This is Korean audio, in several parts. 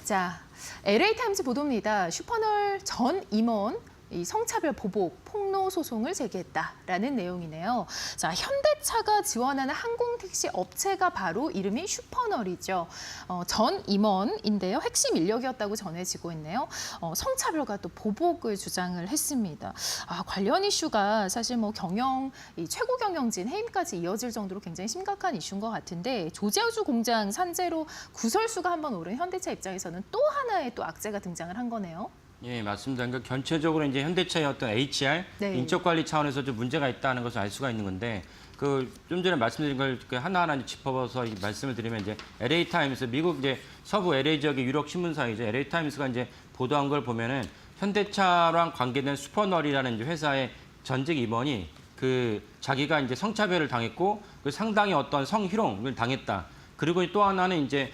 자, LA타임즈 보도입니다. 슈퍼널 전 임원 이 성차별 보복, 폭로 소송을 제기했다라는 내용이네요. 자, 현대차가 지원하는 항공택시 업체가 바로 이름이 슈퍼널이죠. 전 임원인데요. 핵심 인력이었다고 전해지고 있네요. 성차별과 또 보복을 주장을 했습니다. 관련 이슈가 사실 뭐 이 최고 경영진 해임까지 이어질 정도로 굉장히 심각한 이슈인 것 같은데 조재주 공장 산재로 구설수가 한번 오른 현대차 입장에서는 또 하나의 또 악재가 등장을 한 거네요. 예, 맞습니다. 그러니까 전체적으로 이제 현대차의 어떤 HR, 네. 인적 관리 차원에서 좀 문제가 있다는 것을 알 수가 있는 건데, 좀 전에 말씀드린 걸 하나하나 짚어서 말씀을 드리면 이제 LA 타임스, 미국 이제 서부 LA 지역의 유력 신문사이죠. LA 타임스가 이제 보도한 걸 보면은 현대차랑 관계된 슈퍼널이라는 이제 회사의 전직 임원이 자기가 이제 성차별을 당했고 상당히 어떤 성희롱을 당했다. 그리고 또 하나는 이제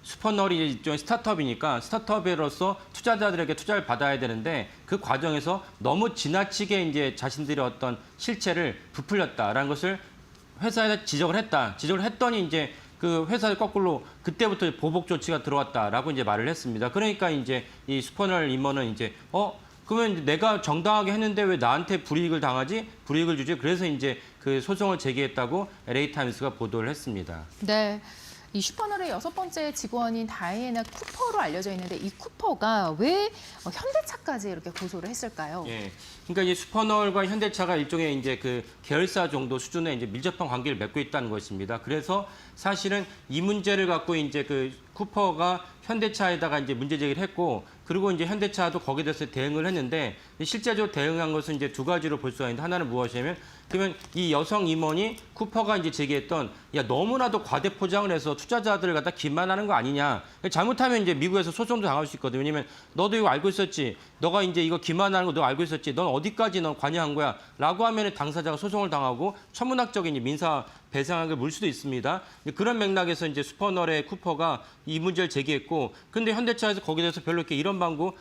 슈퍼널이 일종의 스타트업이니까 스타트업으로서 투자자들에게 투자를 받아야 되는데 그 과정에서 너무 지나치게 이제 자신들의 어떤 실체를 부풀렸다라는 것을 회사에 지적을 했다. 지적을 했더니 이제 그 회사에 거꾸로 그때부터 보복 조치가 들어왔다라고 이제 말을 했습니다. 그러니까 이제 이 슈퍼널 임원은 이제 그러면 이제 내가 정당하게 했는데 왜 나한테 불이익을 당하지? 불이익을 주지? 그래서 이제 그 소송을 제기했다고 LA 타임스가 보도를 했습니다. 네. 이 슈퍼널의 6번째 직원인 다이애나 쿠퍼로 알려져 있는데 이 쿠퍼가 왜 현대차까지 이렇게 고소를 했을까요? 예. 그러니까 이제 슈퍼널과 현대차가 일종의 이제 계열사 정도 수준의 이제 밀접한 관계를 맺고 있다는 것입니다. 그래서 사실은 이 문제를 갖고 이제 쿠퍼가 현대차에다가 이제 문제 제기를 했고, 그리고 이제 현대차도 거기에 대해서 대응을 했는데, 실제적으로 대응한 것은 이제 두 가지로 볼 수가 있는데, 하나는 무엇이냐면, 그러면 이 여성 임원이 쿠퍼가 이제 제기했던, 야, 너무나도 과대 포장을 해서 투자자들을 갖다 기만하는 거 아니냐. 잘못하면 이제 미국에서 소송도 당할 수 있거든요. 왜냐면 너도 이거 알고 있었지. 너가 이제 이거 기만하는 거 너 알고 있었지. 넌 어디까지 넌 관여한 거야. 라고 하면 당사자가 소송을 당하고 천문학적인 민사 배상액을 물 수도 있습니다. 그런 맥락에서 이제 슈퍼널의 쿠퍼가 이 문제를 제기했고, 근데 현대차에서 거기에 대해서 별로 이렇게 이런 방구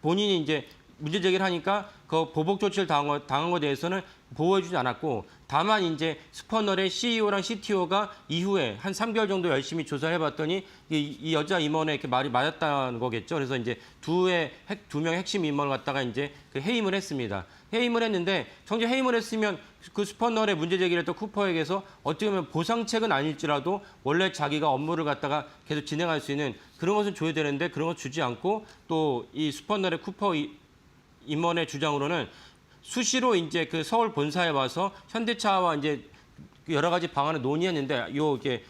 본인이 이제 문제 제기를 하니까 그 보복 조치를 당한 것에 대해서는 보호해주지 않았고, 다만 이제 슈퍼널의 CEO랑 CTO가 이후에 한 3개월 정도 열심히 조사를 해봤더니 이 여자 임원의 이렇게 말이 맞았다는 거겠죠. 그래서 이제 두 명의 핵심 임원을 갖다가 이제 해임을 했습니다. 해임을 했는데 정작 해임을 했으면 그 슈퍼널의 문제 제기를 했던 쿠퍼에게서 어떻게 보면 보상책은 아닐지라도 원래 자기가 업무를 갖다가 계속 진행할 수 있는 그런 것을 줘야 되는데 그런 것 주지 않고, 또 이 슈퍼널의 쿠퍼 임원의 주장으로는 수시로 이제 서울 본사에 와서 현대차와 이제 여러 가지 방안을 논의했는데 이게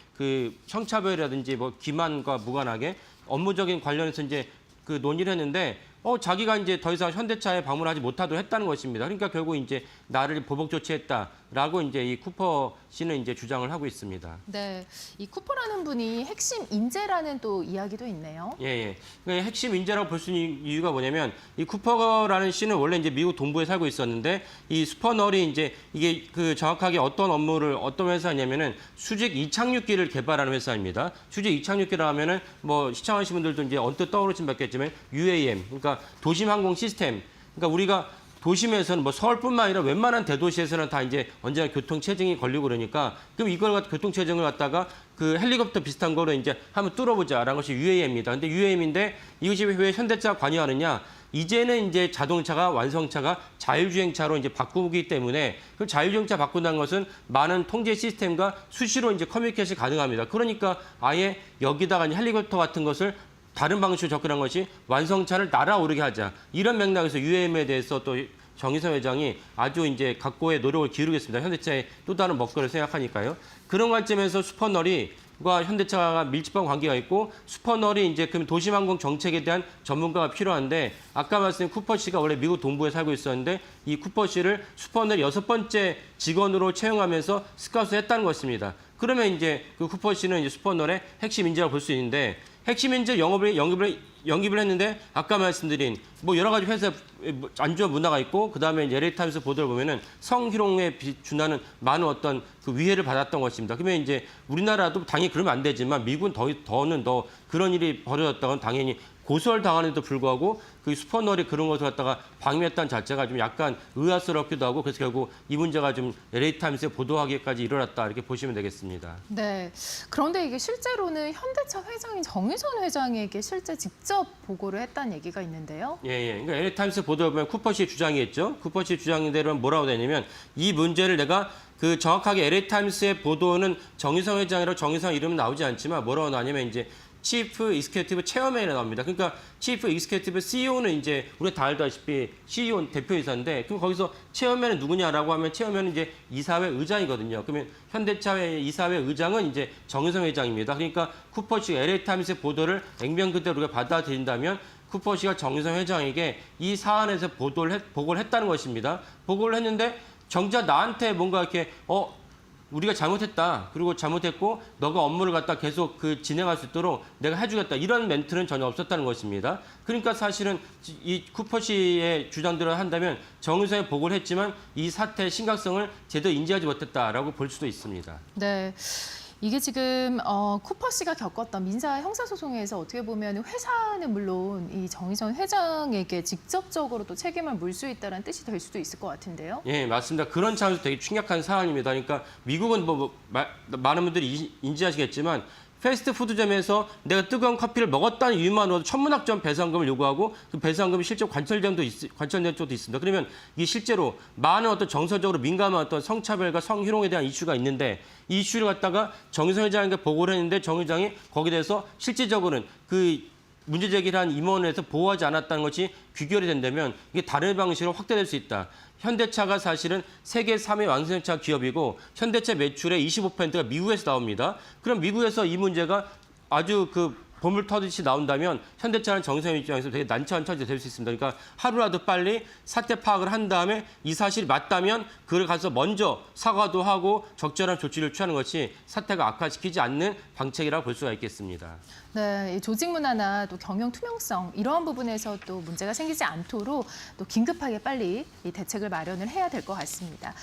성차별이라든지 뭐 기만과 무관하게 업무적인 관련해서 이제 논의를 했는데 자기가 이제 더 이상 현대차에 방문하지 못하도록 했다는 것입니다. 그러니까 결국 이제 나를 보복 조치했다라고 이제 이 쿠퍼 씨는 이제 주장을 하고 있습니다. 네, 이 쿠퍼라는 분이 핵심 인재라는 또 이야기도 있네요. 예. 그러니까 핵심 인재라고 볼 수 있는 이유가 뭐냐면 이 쿠퍼라는 씨는 원래 이제 미국 동부에 살고 있었는데 이 슈퍼널이 이제 이게 정확하게 어떤 회사냐면은 수직 이착륙기를 개발하는 회사입니다. 수직 이착륙기라 하면은 뭐 시청하신 분들도 이제 언뜻 떠오르진 않겠지만 UAM, 그러니까 도심 항공 시스템. 그러니까 우리가 도심에서는 뭐 서울뿐만 아니라 웬만한 대도시에서는 다 이제 언제나 교통 체증이 걸리고 그러니까 그럼 이걸 교통 체증을 갖다가 헬리콥터 비슷한 거로 이제 한번 뚫어보자라는 것이 UAM입니다. 근데 UAM인데 이것이 왜 현대차가 관여하느냐? 이제는 이제 자동차가 완성차가 자율주행차로 이제 바꾸기 때문에 그 자율주행차 바꾼다는 것은 많은 통제 시스템과 수시로 이제 커뮤니케이션이 가능합니다. 그러니까 아예 여기다가 헬리콥터 같은 것을 다른 방식으로 접근한 것이 완성차를 날아오르게 하자. 이런 맥락에서 UAM에 대해서 또 정의선 회장이 아주 이제 각고의 노력을 기울이겠습니다. 현대차의 또 다른 먹거리를 생각하니까요. 그런 관점에서 슈퍼널과 현대차가 밀집한 관계가 있고, 슈퍼널이 이제 그럼 도심항공 정책에 대한 전문가가 필요한데, 아까 말씀드린 쿠퍼 씨가 원래 미국 동부에 살고 있었는데 이 쿠퍼 씨를 슈퍼널 6번째 직원으로 채용하면서 스카우트 했다는 것입니다. 그러면 이제 쿠퍼 씨는 이제 슈퍼널의 핵심 인재라고 볼 수 있는데, 핵심 인재 영입을 했는데 아까 말씀드린 뭐 여러 가지 회사 안 좋은 문화가 있고 그다음에 LA 타임스 보도를 보면은 성희롱에 준하는 많은 어떤 그 위해를 받았던 것입니다. 그러면 이제 우리나라도 당연히 그러면 안 되지만 미국은 더는 더 그런 일이 벌어졌다면 당연히 고소를 당하는데도 불구하고 그 슈퍼널이 그런 것을 갖다가 방임했다는 자체가 좀 약간 의아스럽기도 하고 그래서 결국 이 문제가 좀 LA 타임스에 보도하기까지 일어났다 이렇게 보시면 되겠습니다. 네. 그런데 이게 실제로는 현대차 회장인 정의선 회장에게 실제 직접 보고를 했다는 얘기가 있는데요. 예. 그러니까 LA 타임스 보도를 보면 쿠퍼 씨의 주장이었죠. 쿠퍼 씨의 주장대로는 뭐라고 되냐면 이 문제를 내가 그 정확하게 LA 타임스의 보도는 정의선 회장이라고 정의선 이름은 나오지 않지만 뭐라고 나냐면 이제 치프 익스큐티브 체어맨이 나옵니다. 그러니까 치프 익스큐티브 CEO는 이제 우리가 다 알다시피 CEO 대표이사인데 그럼 거기서 체어맨은 누구냐라고 하면 체어맨은 이제 이사회 의장이거든요. 그러면 현대차의 이사회 의장은 이제 정의선 회장입니다. 그러니까 쿠퍼 씨가 LA 타임스의 보도를 액면 그대로 우리가 받아들인다면 쿠퍼 씨가 정의선 회장에게 이 사안에서 보고를 했다는 것입니다. 보고를 했는데 정작 나한테 뭔가 이렇게 우리가 잘못했다. 그리고 잘못했고 너가 업무를 갖다 계속 진행할 수 있도록 내가 해주겠다. 이런 멘트는 전혀 없었다는 것입니다. 그러니까 사실은 이 쿠퍼 씨의 주장대로 한다면 정의선에 보고를 했지만 이 사태의 심각성을 제대로 인지하지 못했다라고 볼 수도 있습니다. 네. 이게 지금 쿠퍼 씨가 겪었던 민사 형사소송에서 어떻게 보면 회사는 물론 이 정의선 회장에게 직접적으로 또 책임을 물 수 있다는 뜻이 될 수도 있을 것 같은데요. 예, 맞습니다. 그런 차원에서 되게 충격한 사안입니다. 그러니까 미국은 많은 분들이 인지하시겠지만 패스트푸드점에서 내가 뜨거운 커피를 먹었다는 이유만으로도 천문학적 배상금을 요구하고 그 배상금이 실제 관철된 쪽도 있습니다. 그러면 이게 실제로 많은 어떤 정서적으로 민감한 어떤 성차별과 성희롱에 대한 이슈가 있는데 이 이슈를 갖다가 정의선 회장에게 보고를 했는데 정 회장이 거기에 대해서 실질적으로는 그 문제 제기를 한 임원에서 보호하지 않았다는 것이 귀결이 된다면 이게 다른 방식으로 확대될 수 있다. 현대차가 사실은 세계 3위 완성차 기업이고 현대차 매출의 25%가 미국에서 나옵니다. 그럼 미국에서 이 문제가 아주 보물 터듯이 나온다면 현대차는 정의선 입장에서 되게 난처한 처지가 될 수 있습니다. 그러니까 하루라도 빨리 사태 파악을 한 다음에 이 사실이 맞다면 그걸 가서 먼저 사과도 하고 적절한 조치를 취하는 것이 사태가 악화시키지 않는 방책이라고 볼 수가 있겠습니다. 네, 이 조직 문화나 또 경영 투명성 이러한 부분에서 또 문제가 생기지 않도록 또 긴급하게 빨리 이 대책을 마련을 해야 될 것 같습니다.